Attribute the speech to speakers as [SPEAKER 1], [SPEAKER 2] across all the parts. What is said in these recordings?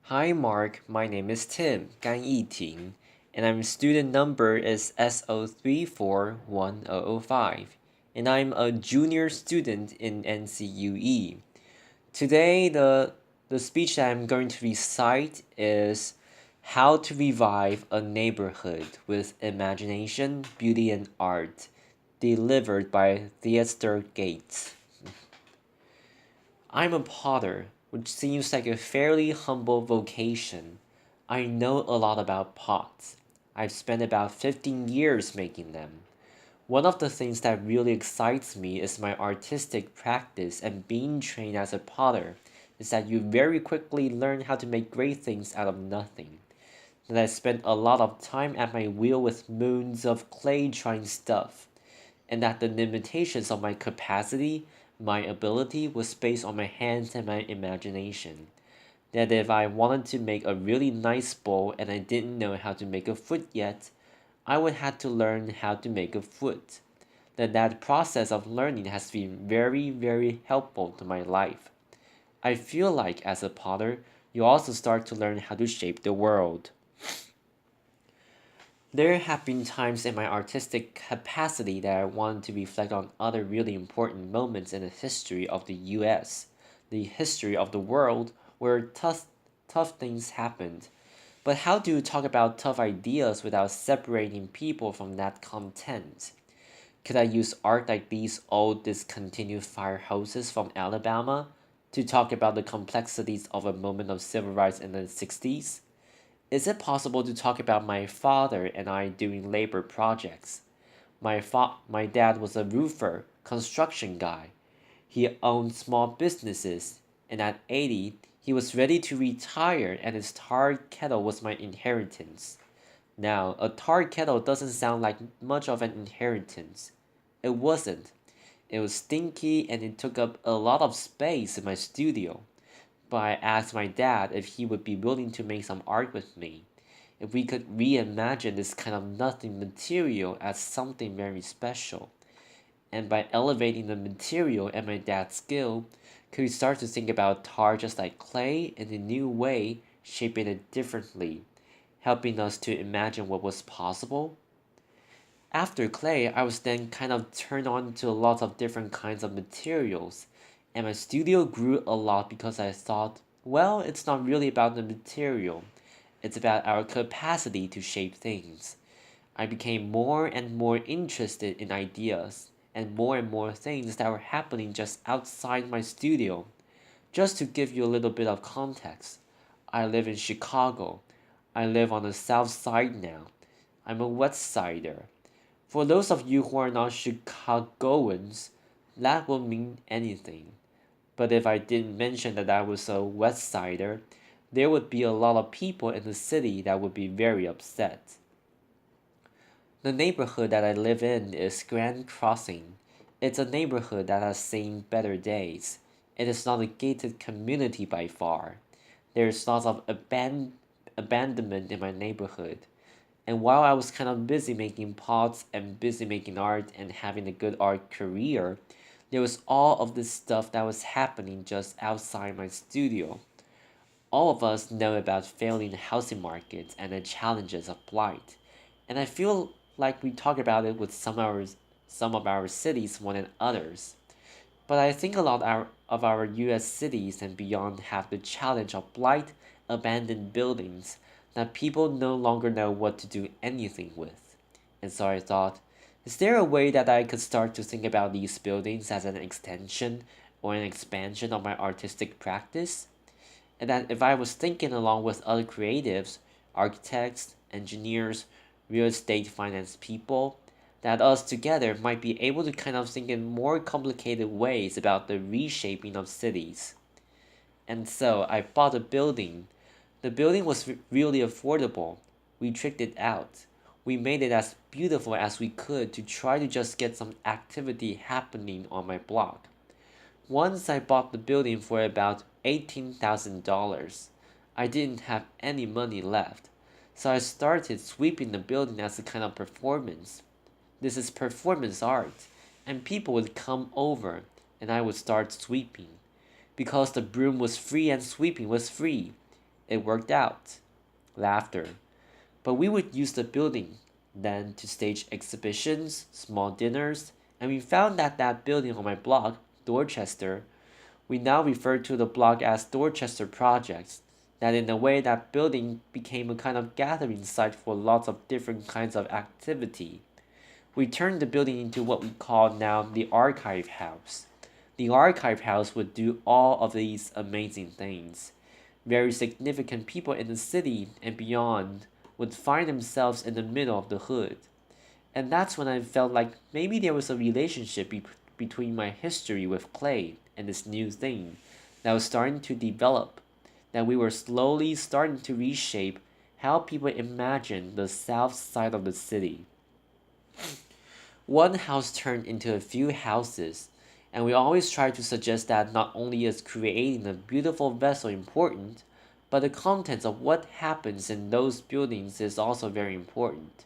[SPEAKER 1] Hi Mark, my name is Tim, Gan Yiting, and I'm student number is SO341005, and I'm a junior student in NCUE. Today, the speech that I'm going to recite is How to Revive a Neighborhood with Imagination, Beauty, and Art, delivered by Theaster Gates. I'm a potter, which seems like a fairly humble vocation. I know a lot about pots. I've spent about 15 years making them. One of the things that really excites me is my artistic practice and being trained as a potter is that you very quickly learn how to make great things out of nothing. And I spent a lot of time at my wheel with moons of clay trying stuff, and that the limitations of my capacity, my ability, was based on my hands and my imagination. That if I wanted to make a really nice bowl and I didn't know how to make a foot yet, I would have to learn how to make a foot. That process of learning has been very, very helpful to my life. I feel like as a potter, you also start to learn how to shape the world. There have been times in my artistic capacity that I wanted to reflect on other really important moments in the history of the US, the history of the world, where tough things happened. But how do you talk about tough ideas without separating people from that content? Could I use art like these old discontinued fire hoses from Alabama to talk about the complexities of a moment of civil rights in the 60s? Is it possible to talk about my father and I doing labor projects? My dad was a roofer, construction guy. He owned small businesses, and at 80, he was ready to retire and his tar kettle was my inheritance. Now, a tar kettle doesn't sound like much of an inheritance. It wasn't. It was stinky and it took up a lot of space in my studio. But I asked my dad if he would be willing to make some art with me, if we could reimagine this kind of nothing material as something very special. And by elevating the material and my dad's skill, could we start to think about tar just like clay in a new way, shaping it differently, helping us to imagine what was possible? After clay, I was then kind of turned on to lots of different kinds of materials, and my studio grew a lot because I thought, well, it's not really about the material, it's about our capacity to shape things. I became more and more interested in ideas and more things that were happening just outside my studio. Just to give you a little bit of context, I live in Chicago. I live on the south side now. I'm a west sider. For those of you who are not Chicagoans, that will mean anything. But if I didn't mention that I was a west sider, there would be a lot of people in the city that would be very upset. The neighborhood that I live in is Grand Crossing. It's a neighborhood that has seen better days. It is not a gated community by far. There is lots of abandonment in my neighborhood. And while I was kind of busy making pots and busy making art and having a good art career, there was all of this stuff that was happening just outside my studio. All of us know about failing housing markets and the challenges of blight, and I feel like we talk about it with some of our cities more than others. But I think a lot of our US cities and beyond have the challenge of blight, abandoned buildings that people no longer know what to do anything with. And so I thought, is there a way that I could start to think about these buildings as an extension or an expansion of my artistic practice? And that if I was thinking along with other creatives, architects, engineers, real estate finance people, that us together might be able to kind of think in more complicated ways about the reshaping of cities. And so I bought a building. The building was really affordable. We tricked it out. We made it as beautiful as we could to try to just get some activity happening on my block. Once I bought the building for about $18,000. I didn't have any money left, so I started sweeping the building as a kind of performance. This is performance art, and people would come over and I would start sweeping. Because the broom was free and sweeping was free. It worked out. Laughter. But we would use the building then to stage exhibitions, small dinners, and we found that that building on my blog, Dorchester, we now refer to the blog as Dorchester Projects, that in a way that building became a kind of gathering site for lots of different kinds of activity. We turned the building into what we call now the Archive House. The Archive House would do all of these amazing things. Very significant people in the city and beyond would find themselves in the middle of the hood. And that's when I felt like maybe there was a relationship between my history with clay and this new thing that was starting to develop, that we were slowly starting to reshape how people imagine the south side of the city. One house turned into a few houses, and we always try to suggest that not only is creating a beautiful vessel important, but the contents of what happens in those buildings is also very important.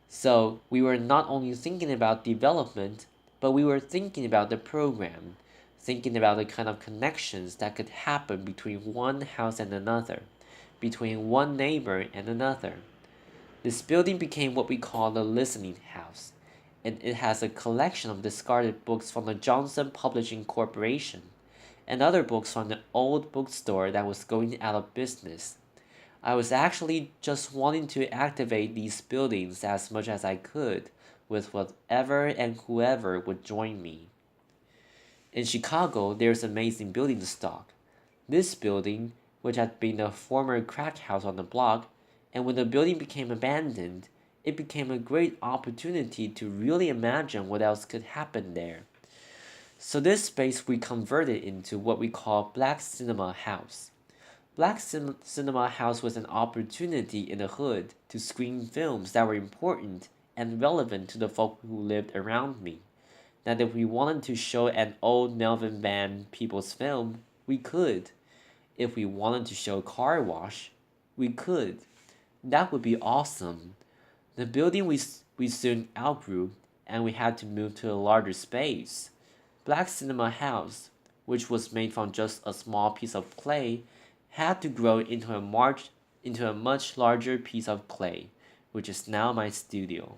[SPEAKER 1] So we were not only thinking about development, but we were thinking about the program, thinking about the kind of connections that could happen between one house and another, between one neighbor and another. This building became what we call the listening house, and it has a collection of discarded books from the Johnson Publishing Corporation and other books from the old bookstore that was going out of business. I was actually just wanting to activate these buildings as much as I could with whatever and whoever would join me. In Chicago, there's amazing building stock. This building, which had been a former crack house on the block, and when the building became abandoned, it became a great opportunity to really imagine what else could happen there. So this space we converted into what we call Black Cinema House. Cinema House was an opportunity in the hood to screen films that were important and relevant to the folk who lived around me. That if we wanted to show an old Melvin Van Peebles film, we could. If we wanted to show Car Wash, we could. That would be awesome. The building we soon outgrew, and we had to move to a larger space. Black Cinema House, which was made from just a small piece of clay, had to grow into a much larger piece of clay, which is now my studio.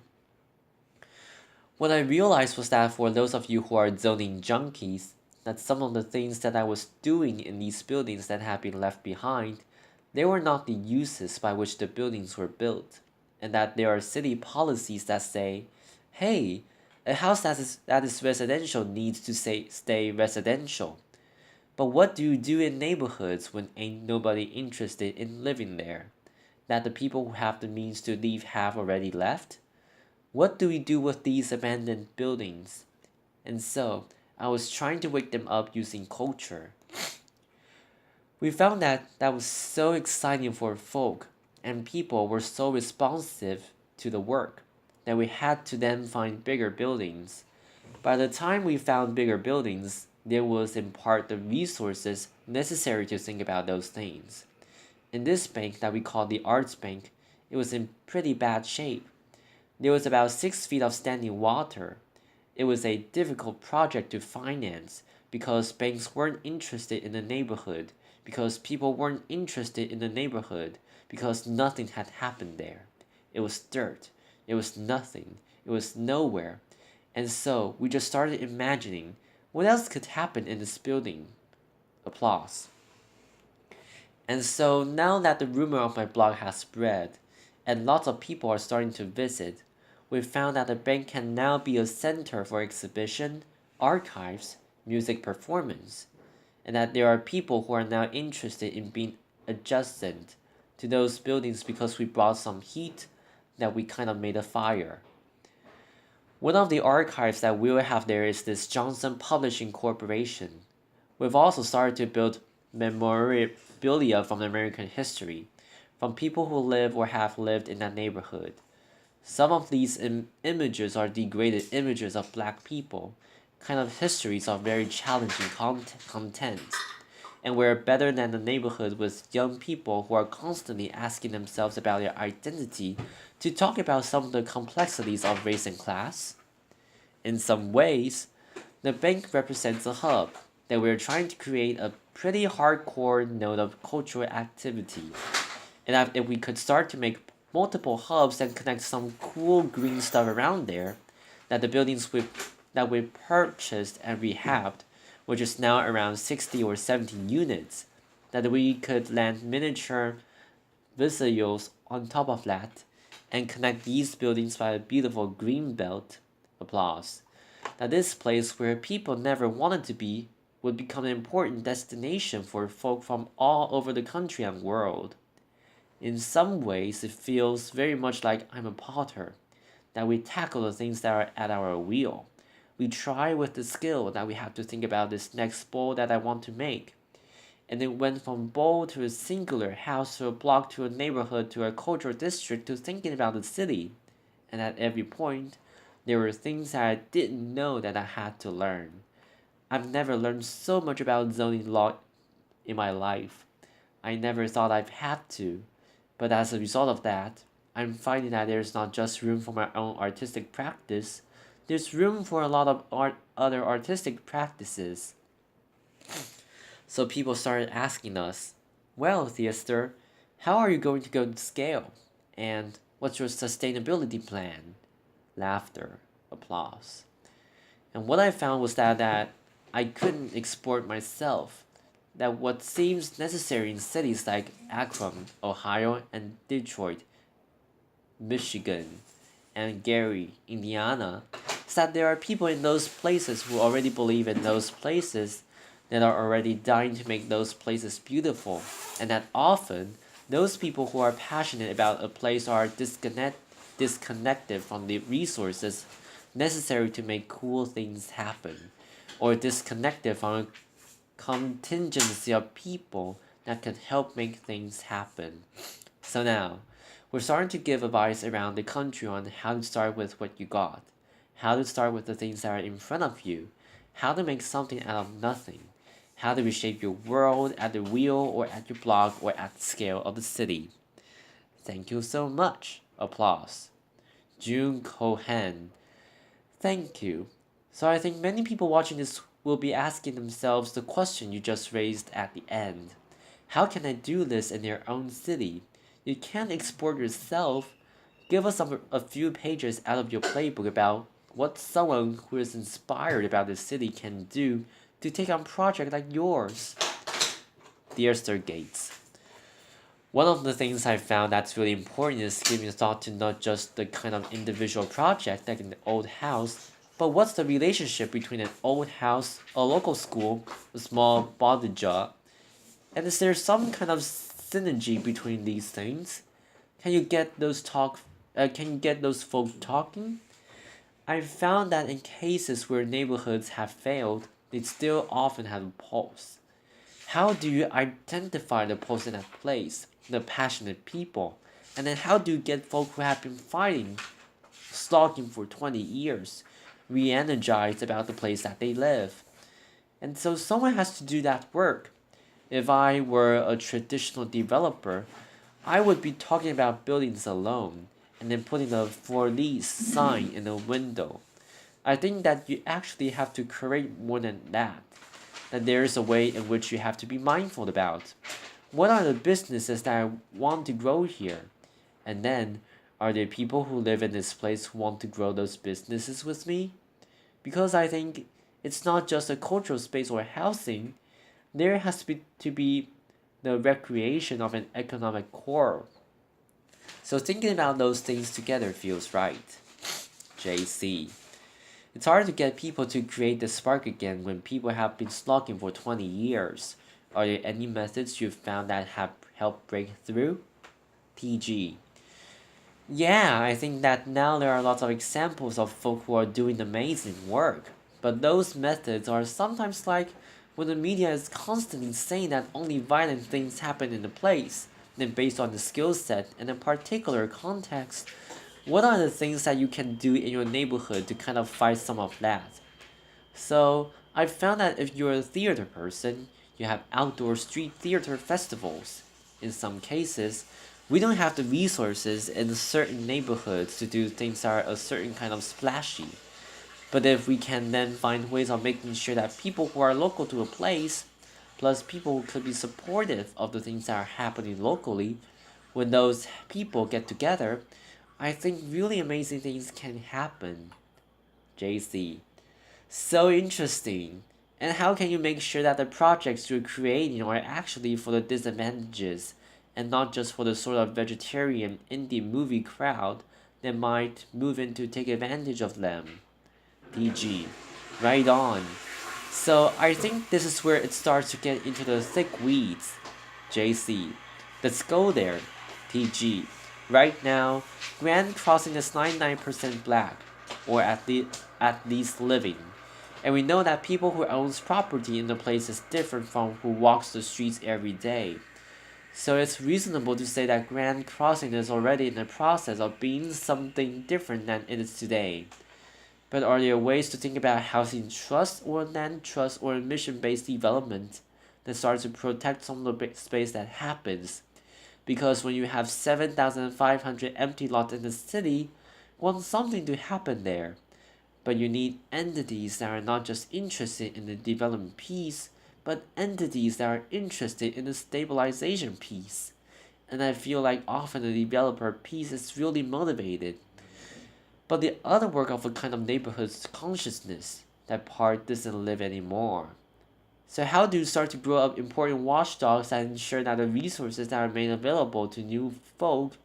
[SPEAKER 1] What I realized was that for those of you who are zoning junkies, that some of the things that I was doing in these buildings that had been left behind, they were not the uses by which the buildings were built, and that there are city policies that say, hey, a house that is residential needs to stay residential. But what do you do in neighborhoods when ain't nobody interested in living there? That the people who have the means to leave have already left? What do we do with these abandoned buildings? And so, I was trying to wake them up using culture. We found that that was so exciting for folk, and people were so responsive to the work that we had to then find bigger buildings. By the time we found bigger buildings, there was in part the resources necessary to think about those things. In this bank that we call the Arts Bank, it was in pretty bad shape. There was about 6 feet of standing water. It was a difficult project to finance because banks weren't interested in the neighborhood, because people weren't interested in the neighborhood, because nothing had happened there. It was dirt. It was nothing. It was nowhere. And so we just started imagining what else could happen in this building. Applause. And so now that the rumor of my blog has spread, and lots of people are starting to visit, we found that the bank can now be a center for exhibition, archives, music performance, and that there are people who are now interested in being adjacent to those buildings because we brought some heat, that we kind of made a fire. One of the archives that we'll have there is this Johnson Publishing Corporation. We've also started to build memorabilia from American history, from people who live or have lived in that neighborhood. Some of these images are degraded images of black people, kind of histories of very challenging content. And we're better than the neighborhood with young people who are constantly asking themselves about their identity to talk about some of the complexities of race and class. In some ways, the bank represents a hub, that we're trying to create a pretty hardcore node of cultural activity. And that if we could start to make multiple hubs and connect some cool green stuff around there, that the buildings we purchased and rehabbed, which is now around 60 or 70 units, that we could land miniature visuals on top of that and connect these buildings by a beautiful green belt. Applause. That this place where people never wanted to be would become an important destination for folk from all over the country and world. In some ways, it feels very much like I'm a potter, that we tackle the things that are at our wheel. We try with the skill that we have to think about this next bowl that I want to make. And it went from bowl to a singular house to a block to a neighborhood to a cultural district to thinking about the city. And at every point, there were things that I didn't know that I had to learn. I've never learned so much about zoning law in my life. I never thought I'd have to, but as a result of that, I'm finding that there's not just room for my own artistic practice, there's room for a lot of other artistic practices. So people started asking us, well, Theaster, how are you going to go to scale? And what's your sustainability plan? Laughter, applause. And what I found was that I couldn't export myself. That what seems necessary in cities like Akron, Ohio, and Detroit, Michigan, and Gary, Indiana, is that there are people in those places who already believe in those places that are already dying to make those places beautiful, and that often those people who are passionate about a place are disconnected from the resources necessary to make cool things happen, or disconnected from a contingency of people that can help make things happen. So now, we're starting to give advice around the country on how to start with what you got, how to start with the things that are in front of you, how to make something out of nothing, how to reshape your world at the wheel or at your block or at the scale of the city. Thank you so much. Applause. June Cohen. Thank you. So I think many people watching this will be asking themselves the question you just raised at the end. How can I do this in their own city? You can't export yourself. Give us a few pages out of your playbook about what someone who is inspired about the city can do to take on a project like yours. Theaster Gates. One of the things I found that's really important is giving thought to not just the kind of individual project like an old house, but what's the relationship between an old house, a local school, a small bodega, and is there some kind of synergy between these things? Can you get those talk? Can you get those folk talking? I've found that in cases where neighborhoods have failed, they still often have a pulse. How do you identify the pulse in that place, the passionate people, and then how do you get folk who have been fighting, stalking for 20 years, re-energized about the place that they live? And so someone has to do that work. If I were a traditional developer, I would be talking about buildings alone and then putting a for lease sign in a window. I think that you actually have to create more than that. That there is a way in which you have to be mindful about. What are the businesses that I want to grow here? And then, are there people who live in this place who want to grow those businesses with me? Because I think it's not just a cultural space or housing, there has to be the recreation of an economic core. So thinking about those things together feels right. JC. It's hard to get people to create the spark again when people have been slogging for 20 years. Are there any methods you've found that have helped break through? TG. Yeah, I think that now there are lots of examples of folk who are doing amazing work. But those methods are sometimes like when the media is constantly saying that only violent things happen in a place, then based on the skill set and a particular context, what are the things that you can do in your neighborhood to kind of fight some of that? So I found that if you're a theater person, you have outdoor street theater festivals. In some cases, we don't have the resources in certain neighborhoods to do things that are a certain kind of splashy. But if we can then find ways of making sure that people who are local to a place, plus people who could be supportive of the things that are happening locally, when those people get together, I think really amazing things can happen. JC. So interesting. And how can you make sure that the projects you're creating are actually for the disadvantages and not just for the sort of vegetarian indie movie crowd that might move in to take advantage of them? DG. Right on. So I think this is where it starts to get into the thick weeds. JC. Let's go there. TG. Right now, Grand Crossing is 99% black, or at least living. And we know that people who owns property in the place is different from who walks the streets every day. So it's reasonable to say that Grand Crossing is already in the process of being something different than it is today. But are there ways to think about housing trust or land trust or mission-based development that starts to protect some of the big space that happens? Because when you have 7,500 empty lots in the city, you want something to happen there. But you need entities that are not just interested in the development piece, but entities that are interested in the stabilization piece. And I feel like often the developer piece is really motivated, but the other work of a kind of neighborhood's consciousness, that part doesn't live anymore. So how do you start to grow up important watchdogs that ensure that the resources that are made available to new folk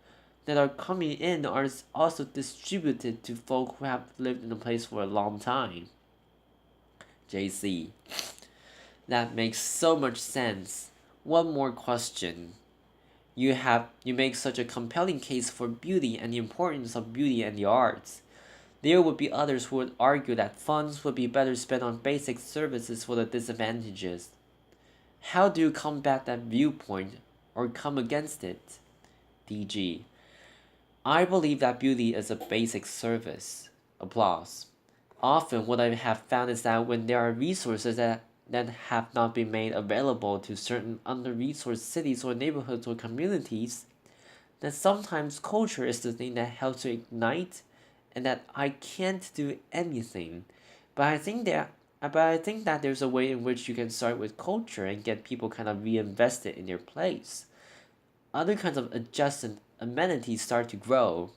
[SPEAKER 1] that are coming in are also distributed to folk who have lived in the place for a long time? JC. That makes so much sense. One more question. You make such a compelling case for beauty and the importance of beauty and the arts. There would be others who would argue that funds would be better spent on basic services for the disadvantages. How do you combat that viewpoint or come against it? DG. I believe that beauty is a basic service. Applause. Often, what I have found is that when there are resources that have not been made available to certain under resourced cities or neighborhoods or communities, that sometimes culture is the thing that helps to ignite and that I can't do anything. But I think that there's a way in which you can start with culture and get people kind of reinvested in their place. Other kinds of adjacent amenities start to grow,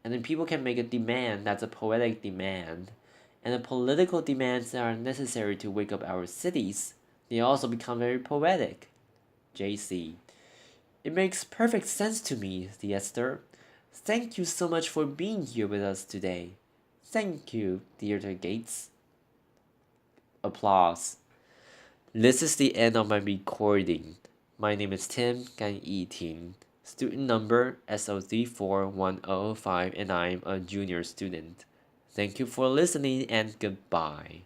[SPEAKER 1] and then people can make a demand that's a poetic demand. And the political demands that are necessary to wake up our cities, they also become very poetic. JC. It makes perfect sense to me, Theaster. Thank you so much for being here with us today. Thank you, Theater Gates. Applause. This is the end of my recording. My name is Tim Gan Yi Ting, student number SO34105, and I'm a junior student. Thank you for listening and goodbye.